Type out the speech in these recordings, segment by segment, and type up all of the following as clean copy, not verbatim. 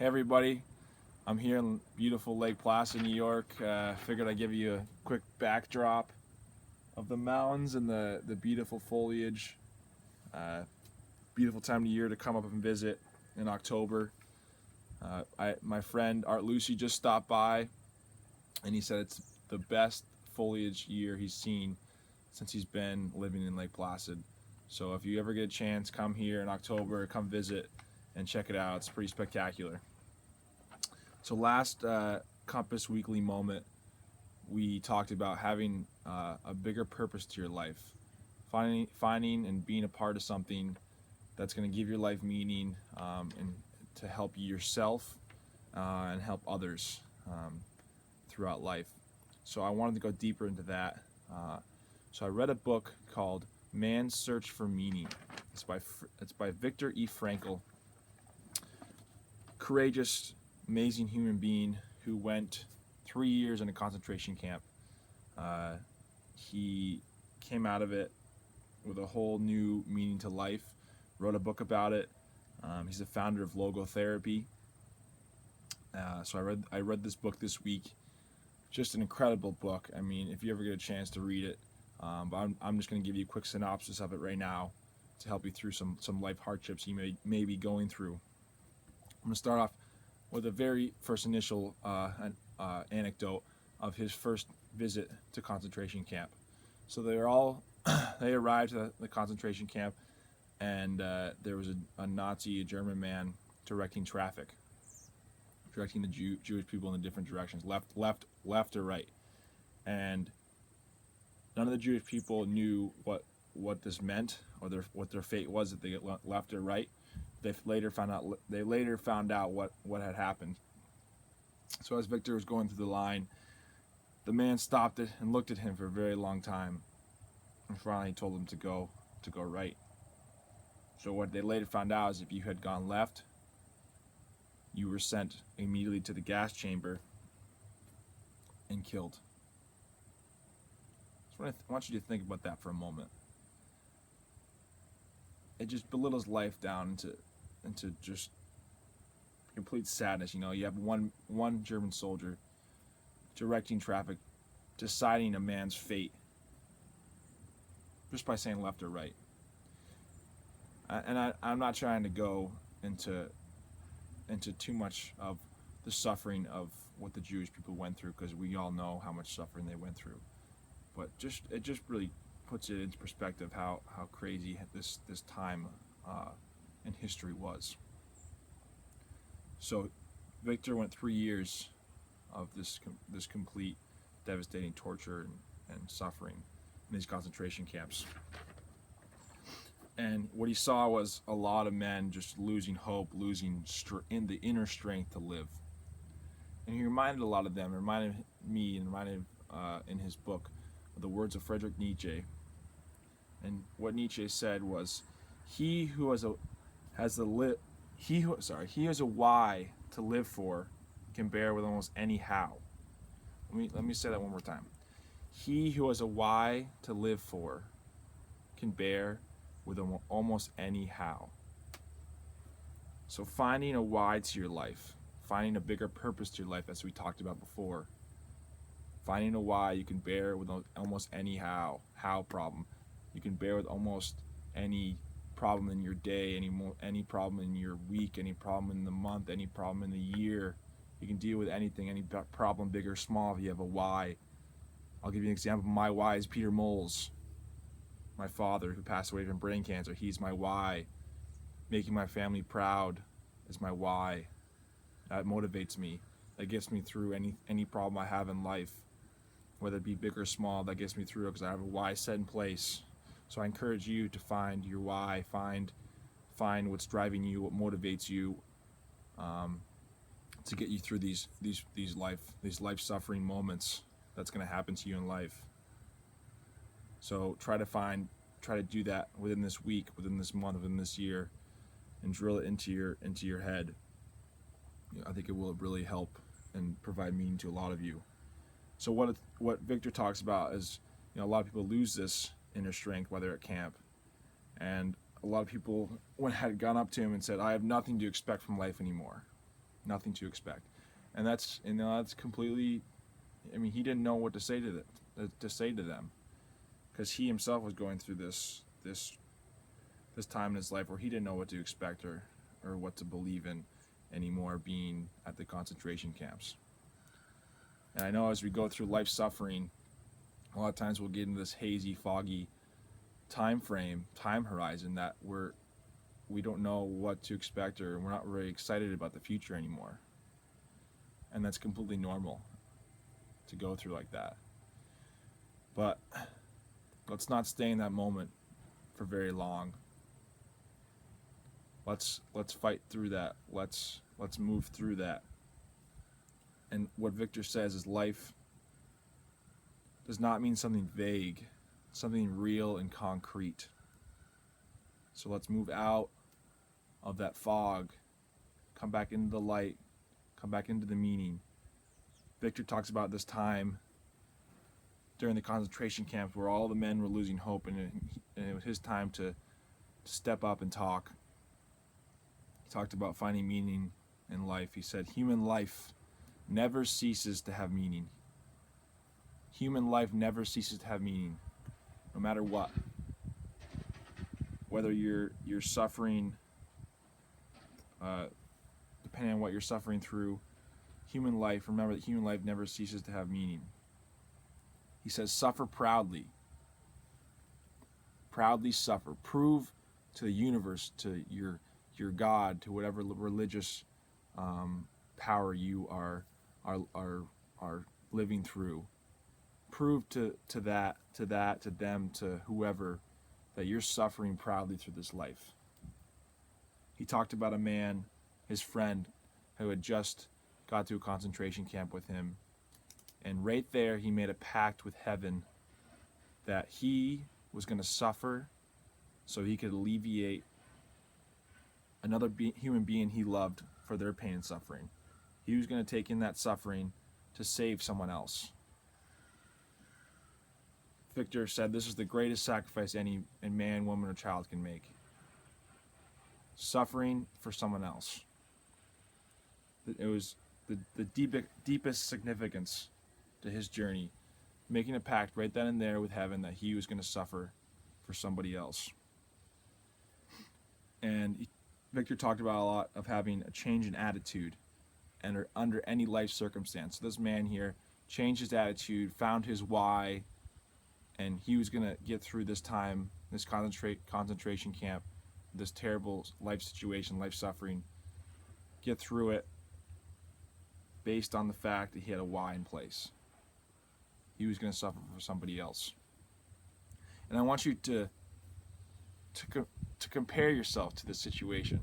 Hey everybody, I'm here in beautiful Lake Placid, New York. Figured I'd give you a quick backdrop of the mountains and the beautiful foliage. Beautiful time of year to come up and visit in October. My friend Art Lucy just stopped by and he said it's the best foliage year he's seen since he's been living in Lake Placid. So if you ever get a chance, come here in October, come visit and check it out. It's pretty spectacular. So last Compass Weekly moment, we talked about having a bigger purpose to your life, finding and being a part of something that's going to give your life meaning and to help you yourself and help others throughout life. So I wanted to go deeper into that. So I read a book called Man's Search for Meaning. It's by Viktor Frankl. Courageous, amazing human being who went 3 years in a concentration camp. He came out of it with a whole new meaning to life, wrote a book about it. He's the founder of logotherapy. So I read this book this week. Just an incredible book. I mean, if you ever get a chance to read it, but I'm just going to give you a quick synopsis of it right now to help you through some life hardships you may be going through. I'm going to start off with a very first initial anecdote of his first visit to concentration camp. So they arrived at the concentration camp, and there was a Nazi, a German man, directing traffic, directing the Jewish people in the different directions, left or right. And none of the Jewish people knew what this meant or what their fate was, if they get left or right. They later found out what had happened. So as Victor was going through the line, the man stopped it and looked at him for a very long time, and finally told him to go right. So what they later found out is if you had gone left, you were sent immediately to the gas chamber and killed. So I want you to think about that for a moment. It just belittles life down into just complete sadness. You have one German soldier directing traffic, deciding a man's fate just by saying left or right. And I'm not trying to go into too much of the suffering of what the Jewish people went through, because we all know how much suffering they went through. But it just really puts it into perspective how crazy this time in history was. So Victor went 3 years of this complete devastating torture and suffering in these concentration camps. And what he saw was a lot of men just losing hope, losing in the inner strength to live. And he reminded a lot of them, reminded me, and reminded in his book of the words of Friedrich Nietzsche. And what Nietzsche said was, he who has a why to live for can bear with almost any how. Let me say that one more time. He who has a why to live for can bear with almost any how. So finding a why to your life, finding a bigger purpose to your life, as we talked about before, finding a why you can bear with almost any how problem. You can bear with almost any problem in your day, any problem in your week, any problem in the month, any problem in the year. You can deal with anything, any problem, big or small, if you have a why. I'll give you an example. My why is Peter Moles, my father, who passed away from brain cancer. He's my why. Making my family proud is my why. That motivates me. That gets me through any problem I have in life, whether it be big or small. That gets me through it because I have a why set in place. So I encourage you to find your why, find what's driving you, what motivates you, to get you through these life suffering moments that's going to happen to you in life. So try to do that within this week, within this month, within this year, and drill it into your head. I think it will really help and provide meaning to a lot of you. So what Victor talks about is, a lot of people lose this inner strength while they're at camp, and a lot of people had gone up to him and said, "I have nothing to expect from life anymore. nothing to expect. And that's completely. I mean, he didn't know what to say to them, because he himself was going through this time in his life where he didn't know what to expect or what to believe in anymore, being at the concentration camps. And I know as we go through life suffering, a lot of times we'll get into this hazy, foggy time horizon that we don't know what to expect, or we're not really excited about the future anymore. And that's completely normal to go through like that. But let's not stay in that moment for very long. Let's fight through that. Let's move through that. And what Viktor says is life does not mean something vague, something real and concrete. So let's move out of that fog, come back into the light, come back into the meaning. Viktor talks about this time during the concentration camps where all the men were losing hope, and it was his time to step up and talk. He talked about finding meaning in life. He said, human life never ceases to have meaning. Human life never ceases to have meaning, no matter what. Whether you're suffering, depending on what you're suffering through, remember that human life never ceases to have meaning. He says, suffer proudly. Proudly suffer. Prove to the universe, to your God, to whatever religious power you are living through. Prove to them, to whoever, that you're suffering proudly through this life. He talked about a man, his friend, who had just got to a concentration camp with him. And right there, he made a pact with heaven that he was going to suffer so he could alleviate another human being he loved for their pain and suffering. He was going to take in that suffering to save someone else. Viktor said this is the greatest sacrifice any man, woman, or child can make. Suffering for someone else. It was the deepest significance to his journey, making a pact right then and there with heaven that he was going to suffer for somebody else. And Viktor talked about a lot of having a change in attitude and under any life circumstance. So this man here changed his attitude, found his why, and he was going to get through this time, this concentration camp, this terrible life situation, life suffering, get through it based on the fact that he had a why in place. He was going to suffer for somebody else. And I want you to compare yourself to this situation.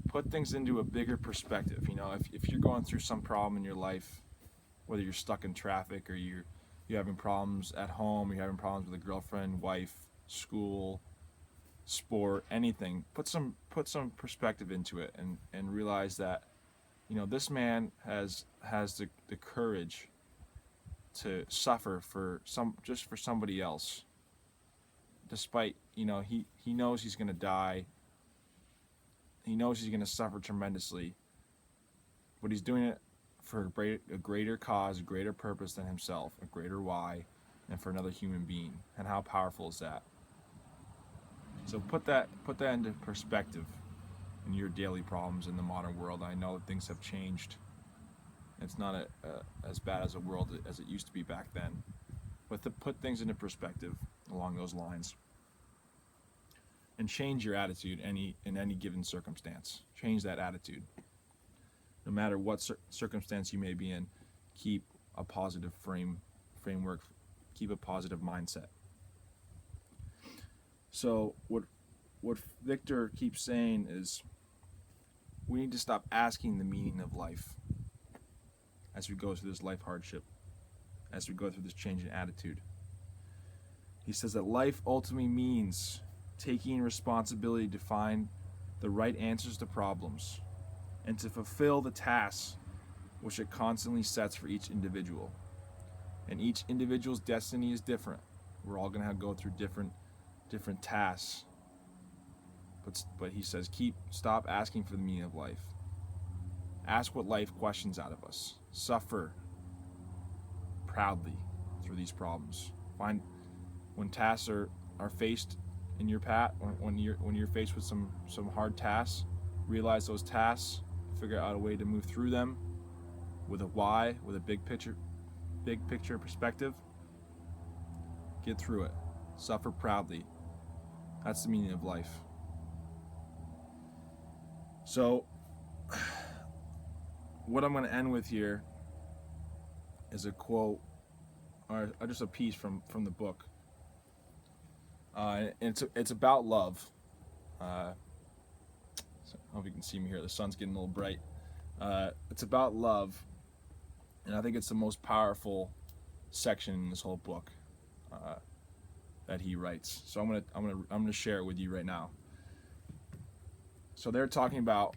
Put things into a bigger perspective. You know, if you're going through some problem in your life, whether you're stuck in traffic or you're having problems at home, you're having problems with a girlfriend, wife, school, sport, anything, put some perspective into it and realize that, you know, this man has the courage to suffer for somebody else, despite, you know, he knows he's going to die. He knows he's going to suffer tremendously, but he's doing it for a greater cause, a greater purpose than himself, a greater why, and for another human being. And how powerful is that? So put that into perspective in your daily problems in the modern world. I know that things have changed. It's not as bad as a world as it used to be back then, but to put things into perspective along those lines. And change your attitude in any given circumstance. Change that attitude. No matter what circumstance you may be in, keep a positive framework, keep a positive mindset. So what Viktor keeps saying is we need to stop asking the meaning of life as we go through this life hardship, as we go through this change in attitude. He says that life ultimately means taking responsibility to find the right answers to problems and to fulfill the tasks which it constantly sets for each individual. And each individual's destiny is different. We're all going to go through different tasks. But he says, stop asking for the meaning of life. Ask what life questions out of us. Suffer proudly through these problems. Find when tasks are faced in your path, when you're faced with some hard tasks, realize those tasks, figure out a way to move through them with a why, with a big picture perspective. Get through it. Suffer proudly. That's the meaning of life. So, what I'm going to end with here is a quote, or just a piece from the book. It's about love. So I hope you can see me here. The sun's getting a little bright. It's about love, and I think it's the most powerful section in this whole book that he writes. So I'm gonna share it with you right now. So they're talking about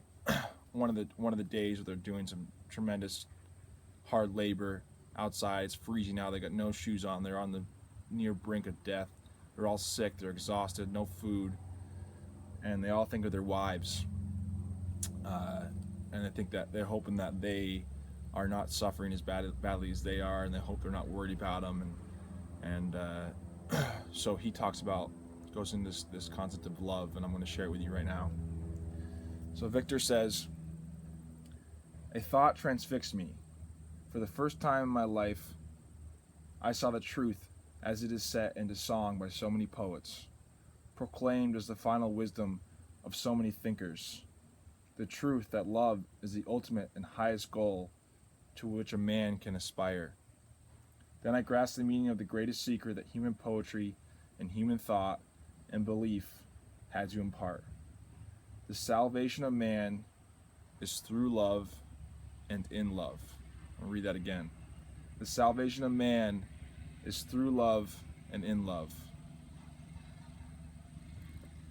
one of the days where they're doing some tremendous hard labor outside. It's freezing out. They got no shoes on. They're on the near brink of death. They're all sick. They're exhausted. No food, and they all think of their wives. And I think that they're hoping that they are not suffering as badly as they are, and they hope they're not worried about them. And so he goes into this concept of love, and I'm going to share it with you right now. So Viktor says, "A thought transfixed me. For the first time in my life, I saw the truth as it is set into song by so many poets, proclaimed as the final wisdom of so many thinkers. The truth that love is the ultimate and highest goal to which a man can aspire. Then I grasped the meaning of the greatest secret that human poetry and human thought and belief had to impart. The salvation of man is through love and in love." I'll read that again. The salvation of man is through love and in love.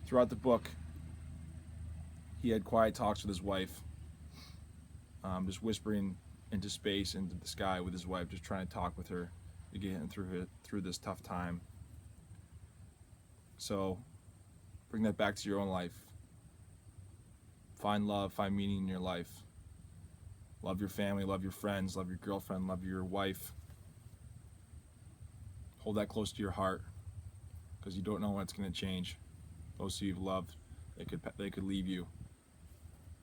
Throughout the book, he had quiet talks with his wife, just whispering into space, into the sky with his wife, just trying to talk with her to get him through this tough time. So bring that back to your own life. Find love, find meaning in your life. Love your family, love your friends, love your girlfriend, love your wife. Hold that close to your heart, because you don't know when it's going to change. Those who you've loved, they could leave you.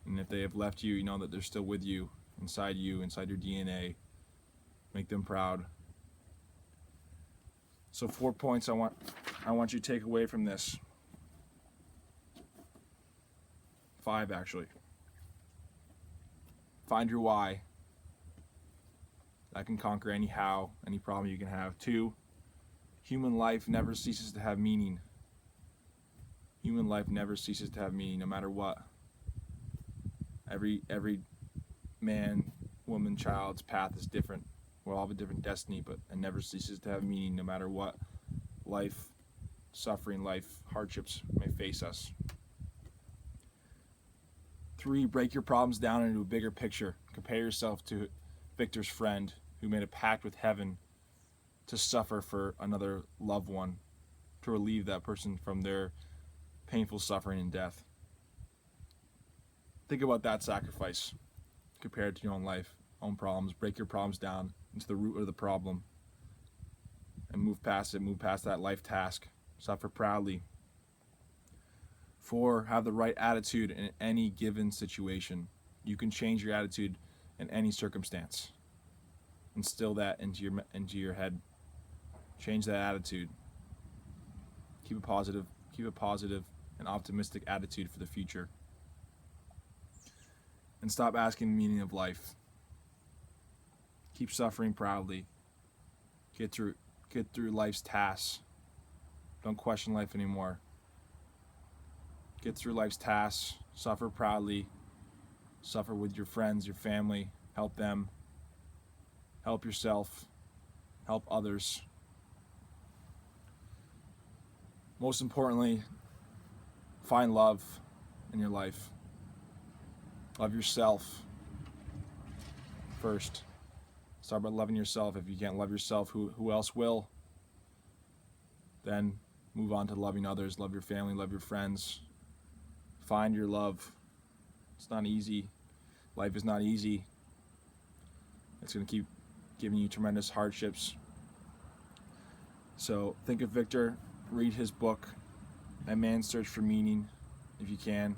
And if they have left you, you know that they're still with you, inside your DNA. Make them proud. So 4 points I want you to take away from this. 5 actually. Find your why. That can conquer any how, any problem you can have. 2, human life never ceases to have meaning. Human life never ceases to have meaning, no matter what. Every man, woman, child's path is different. We'll all have a different destiny, but it never ceases to have meaning, no matter what life, suffering, life, hardships may face us. 3, break your problems down into a bigger picture. Compare yourself to Viktor's friend who made a pact with heaven to suffer for another loved one, to relieve that person from their painful suffering and death. Think about that sacrifice compared to your own life, own problems. Break your problems down into the root of the problem and move past it, move past that life task. Suffer proudly. 4, have the right attitude in any given situation. You can change your attitude in any circumstance. Instill that into your head. Change that attitude. Keep a positive and optimistic attitude for the future. And stop asking the meaning of life. Keep suffering proudly. Get through life's tasks. Don't question life anymore. Get through life's tasks. Suffer proudly. Suffer with your friends, your family. Help them. Help yourself. Help others. Most importantly, find love in your life. Love yourself first. Start by loving yourself. If you can't love yourself, who else will? Then move on to loving others. Love your family, love your friends. Find your love. It's not easy. Life is not easy. It's going to keep giving you tremendous hardships. So think of Viktor, read his book, A Man's Search for Meaning, if you can.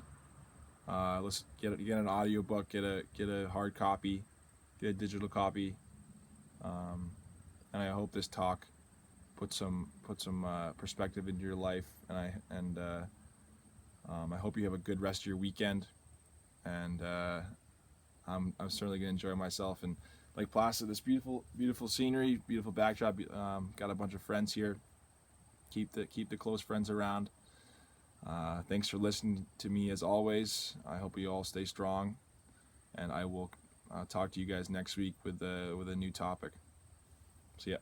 Let's get an audio book, get a hard copy, get a digital copy, and I hope this talk put some perspective into your life, and I hope you have a good rest of your weekend, and I'm certainly gonna enjoy myself and Lake Placid. This beautiful scenery, beautiful backdrop. Got a bunch of friends here. Keep the close friends around. Thanks for listening to me as always. I hope you all stay strong, and I will talk to you guys next week with a new topic. See ya.